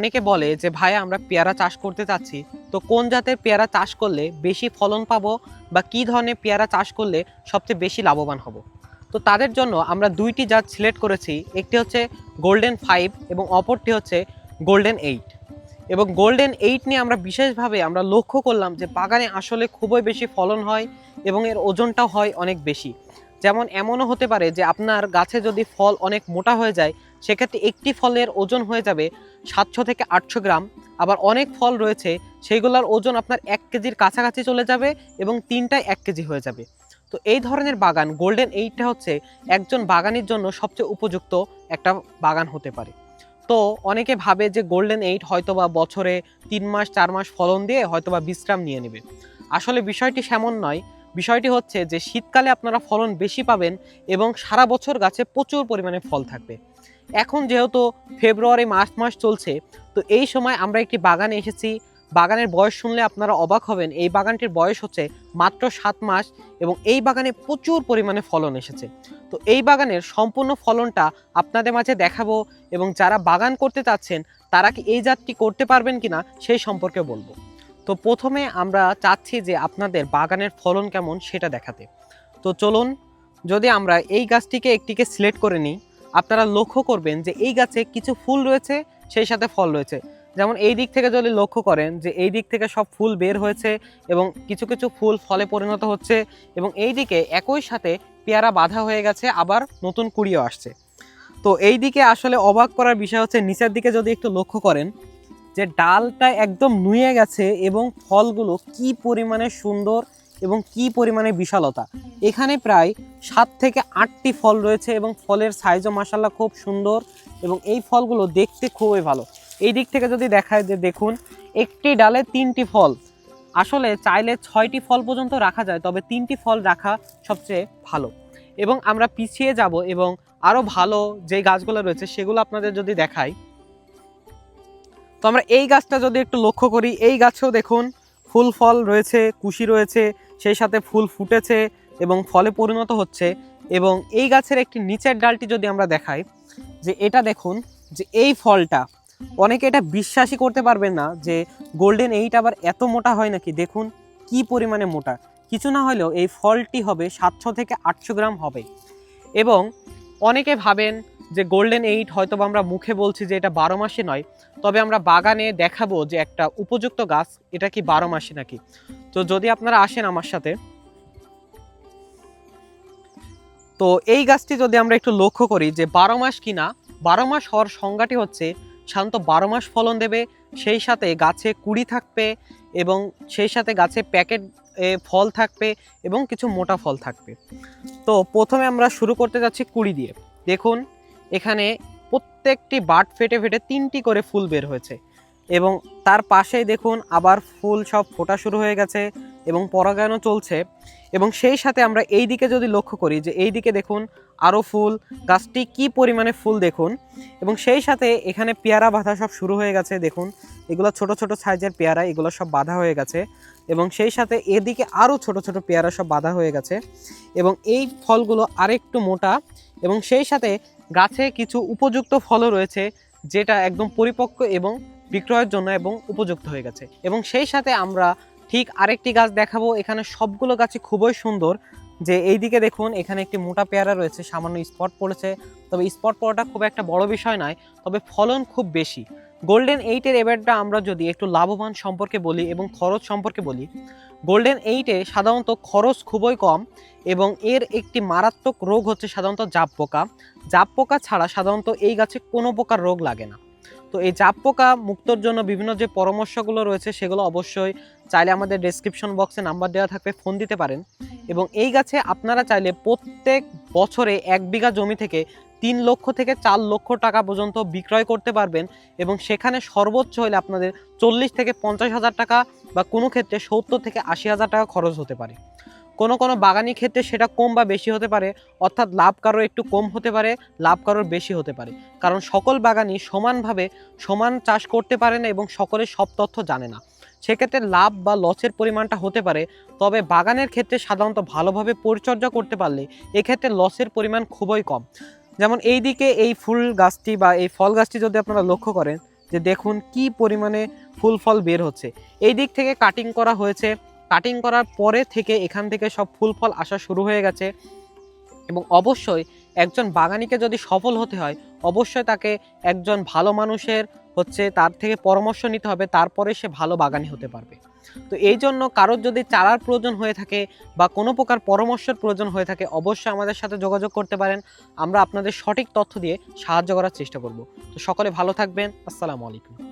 অনেকে বলে যে ভাই আমরা পেয়ারা চাষ করতে চাচ্ছি, তো কোন জাতের পেয়ারা চাষ করলে বেশি ফলন পাবো বা কি ধরনের পেয়ারা চাষ করলে সবচেয়ে বেশি লাভবান হব। তো তাদের জন্য আমরা দুইটি জাত সিলেক্ট করেছি, একটি হচ্ছে গোল্ডেন 5 এবং অপরটি হচ্ছে গোল্ডেন 8। এবং গোল্ডেন 8 নিয়ে আমরা বিশেষভাবে আমরা লক্ষ্য করলাম যে বাগানে আসলে খুবই বেশি ফলন হয় এবং এর ওজনটাও হয় অনেক বেশি। যেমন এমনও হতে পারে যে আপনার গাছে যদি ফল অনেক মোটা হয়ে যায়, সেক্ষেত্রে একটি ফলের ওজন হয়ে যাবে 700 থেকে 800 গ্রাম। আবার অনেক ফল রয়েছে সেইগুলোর ওজন আপনার 1 কেজির কাছাকাছি চলে যাবে এবং তিনটায় 1 কেজি হয়ে যাবে। তো এই ধরনের বাগান গোল্ডেন 8টা হচ্ছে একজন বাগানির জন্য সবচেয়ে উপযুক্ত একটা বাগান হতে পারে। তো অনেকে ভাবে যে গোল্ডেন 8 হয়তোবা বছরে 3 মাস 4 মাস ফলন দিয়ে হয়তোবা বিশ্রাম নিয়ে নেবে। আসলে বিষয়টি সেমন নয়। বিষয়টি হচ্ছে যে শীতকালে আপনারা ফলন বেশি পাবেন এবং সারা বছর গাছে প্রচুর পরিমাণে ফল থাকবে। এখন যেহেতু ফেব্রুয়ারি মাস চলছে, তো এই সময় আমরা একটি বাগানে এসেছি। বাগানের বয়স শুনলে আপনারা অবাক হবেন, এই বাগানটির বয়স হচ্ছে মাত্র 7 মাস এবং এই বাগানে প্রচুর পরিমাণে ফলন এসেছে। তো এই বাগানের সম্পূর্ণ ফলনটা আপনাদের মাঝে দেখাবো এবং যারা বাগান করতে চাচ্ছেন তারা কি এই জাতটি করতে পারবেন কিনা সেই সম্পর্কে বলবো। তো প্রথমে আমরা চাচ্ছি যে আপনাদের বাগানের ফলন কেমন সেটা দেখাতে। তো চলুন, যদি আমরা এই গাছটিকে একটিকে সিলেক্ট করে নিই, আপনারা লক্ষ্য করবেন যে এই গাছে কিছু ফুল রয়েছে, সেই সাথে ফল রয়েছে। যেমন এই দিক থেকে যদি লক্ষ্য করেন যে এই দিক থেকে সব ফুল বের হয়েছে এবং কিছু কিছু ফুল ফলে পরিণত হচ্ছে এবং এই দিকে একই সাথে পেয়ারা বাঁধা হয়ে গেছে, আবার নতুন কুড়িও আসছে। তো এই দিকে আসলে অবাক করার বিষয় হচ্ছে নিচের দিকে যদি একটু লক্ষ্য করেন যে ডালটা একদম নুয়ে গেছে এবং ফলগুলো কি পরিমাণে সুন্দর এবং কি পরিমাণে বিশালতা। এখানে প্রায় 7 থেকে 8টি ফল রয়েছে এবং ফলের সাইজও মাশাআল্লাহ খুব সুন্দর এবং এই ফলগুলো দেখতে খুবই ভালো। এই দিক থেকে যদি দেখায় যে দেখুন, একটি ডালে 3টি ফল। আসলে চাইলে 6টি ফল পর্যন্ত রাখা যায়, তবে 3টি ফল রাখা সবচেয়ে ভালো। এবং আমরা পিছিয়ে যাব এবং আরও ভালো যে গাছগুলো রয়েছে সেগুলো আপনাদের যদি দেখাই, তো আমরা এই গাছটা যদি একটু লক্ষ্য করি, এই গাছেও দেখুন ফুল ফল রয়েছে, কুশি রয়েছে, সেই সাথে ফুল ফুটেছে এবং ফলে পরিণত হচ্ছে। এবং এই গাছের একটি নিচের ডালটি যদি আমরা দেখাই, যে এটা দেখুন যে এই ফলটা, অনেকে এটা বিশ্বাসই করতে পারবেন না যে গোল্ডেন 8 আবার এত মোটা হয় নাকি। দেখুন কি পরিমাণে মোটা, কিছু না হলেও এই ফলটি হবে 700 থেকে 800 গ্রাম হবে। এবং অনেকে ভাবেন যে গোল্ডেন 8 হয়তো আমরা মুখে বলছি যে এটা 12 মাসে নয়, তবে আমরা বাগানে দেখাবো যে একটা উপযুক্ত গাছ এটা কি 12 মাসে নাকি। তো যদি আপনারা আসেন আমার সাথে, তো এই গাছটি যদি আমরা একটু লক্ষ্য করি যে 12 মাস কিনা, 12 মাস হওয়ার সংজ্ঞাটি হচ্ছে সাধারণত 12 মাস ফলন দেবে, সেই সাথে গাছে কুড়ি থাকবে এবং সেই সাথে গাছে প্যাকেট ফল থাকবে এবং কিছু মোটা ফল থাকবে। তো প্রথমে আমরা শুরু করতে যাচ্ছি কুড়ি দিয়ে। দেখুন এখানে প্রত্যেকটি বাট ফেটে ফেটে 3টি করে ফুল বের হয়েছে এবং তার পাশেই দেখুন আবার ফুল সব ফোটা শুরু হয়ে গেছে এবং পরাগায়নও চলছে। এবং সেই সাথে আমরা এই দিকে যদি লক্ষ্য করি যে এই দিকে দেখুন আরও ফুল, গাছটি কি পরিমাণে ফুল দেখুন। এবং সেই সাথে এখানে পেয়ারা বাঁধা সব শুরু হয়ে গেছে। দেখুন এগুলো ছোট ছোট সাইজের পেয়ারা, এগুলো সব বাঁধা হয়ে গেছে এবং সেই সাথে এদিকে আরও ছোট ছোট পেয়ারা সব বাঁধা হয়ে গেছে এবং এই ফলগুলো আরেকটু মোটা এবং সেই সাথে গাছে কিছু উপযুক্ত ফলও রয়েছে যেটা একদম পরিপক্ক এবং বিক্রয়ের জন্য এবং উপযুক্ত হয়ে গেছে। এবং সেই সাথে আমরা ঠিক আরেকটি গাছ দেখাবো। এখানে সবগুলো গাছই খুবই সুন্দর। যে এই দিকে দেখুন এখানে একটি মোটা পেয়ারা রয়েছে, সামান্য স্পট পড়েছে, তবে স্পট পড়াটা খুব একটা বড় বিষয় নয়, তবে ফলন খুব বেশি। গোল্ডেন 8-এর এবারটা আমরা যদি একটু লাভবান সম্পর্কে বলি এবং খরচ সম্পর্কে বলি, গোল্ডেন 8-এ সাধারণত খরচ খুবই কম এবং এর একটি মারাত্মক রোগ হচ্ছে সাধারণত জাপ পোকা। জাপ পোকা ছাড়া সাধারণত এই গাছে কোনো প্রকার রোগ লাগে না। তো এই জাপ পোকা মুক্তর জন্য বিভিন্ন যে পরামর্শগুলো রয়েছে সেগুলো অবশ্যই চাইলে আমাদের ডেসক্রিপশন বক্সে নাম্বার দেওয়া থাকবে, ফোন দিতে পারেন। এবং এই গাছে আপনারা চাইলে প্রত্যেক বছরে 1 বিঘা জমি থেকে 3 লক্ষ থেকে 4 লক্ষ টাকা পর্যন্ত বিক্রয় করতে পারবেন এবং সেখানে সর্বোচ্চ হলে আপনাদের 40 থেকে 50 হাজার টাকা বা কোনো ক্ষেত্রে 70 থেকে 80 হাজার টাকা খরচ হতে পারে। কোনো কোনো বাগানি ক্ষেত্রে সেটা কম বা বেশি হতে পারে, অর্থাৎ লাভ কারোর একটু কম হতে পারে, লাভ কারোর বেশি হতে পারে, কারণ সকল বাগানি সমানভাবে সমান চাষ করতে পারে না এবং সকলে সব তথ্য জানে না। সেক্ষেত্রে লাভ বা লসের পরিমাণটা হতে পারে, তবে বাগানের ক্ষেত্রে সাধারণত ভালোভাবে পরিচর্যা করতে পারলে এক্ষেত্রে লসের পরিমাণ খুবই কম। যেমন এই দিকে এই ফুল গাছটি বা এই ফল গাছটি যদি আপনারা লক্ষ্য করেন, যে দেখুন কি পরিমাণে ফুল ফল বের হচ্ছে। এই দিক থেকে কাটিং করা হয়েছে, কাটিং করার পরে থেকে এখান থেকে সব ফুল ফল আসা শুরু হয়ে গেছে। এবং অবশ্যই একজন বাগানিকে যদি সফল হতে হয়, অবশ্যই তাকে একজন ভালো মানুষের তার থেকে পরামর্শ নিতে হবে, তারপরে সে ভালো বাগানি হতে পারবে। তো এই জন্য কারোর যদি চারার প্রয়োজন হয়ে থাকে বা কোনো প্রকার পরামর্শের প্রয়োজন হয়ে থাকে, অবশ্যই আমাদের সাথে যোগাযোগ করতে পারেন। আমরা আপনাদের সঠিক তথ্য দিয়ে সাহায্য করার চেষ্টা করব। তো সকলে ভালো থাকবেন। আসসালামু আলাইকুম।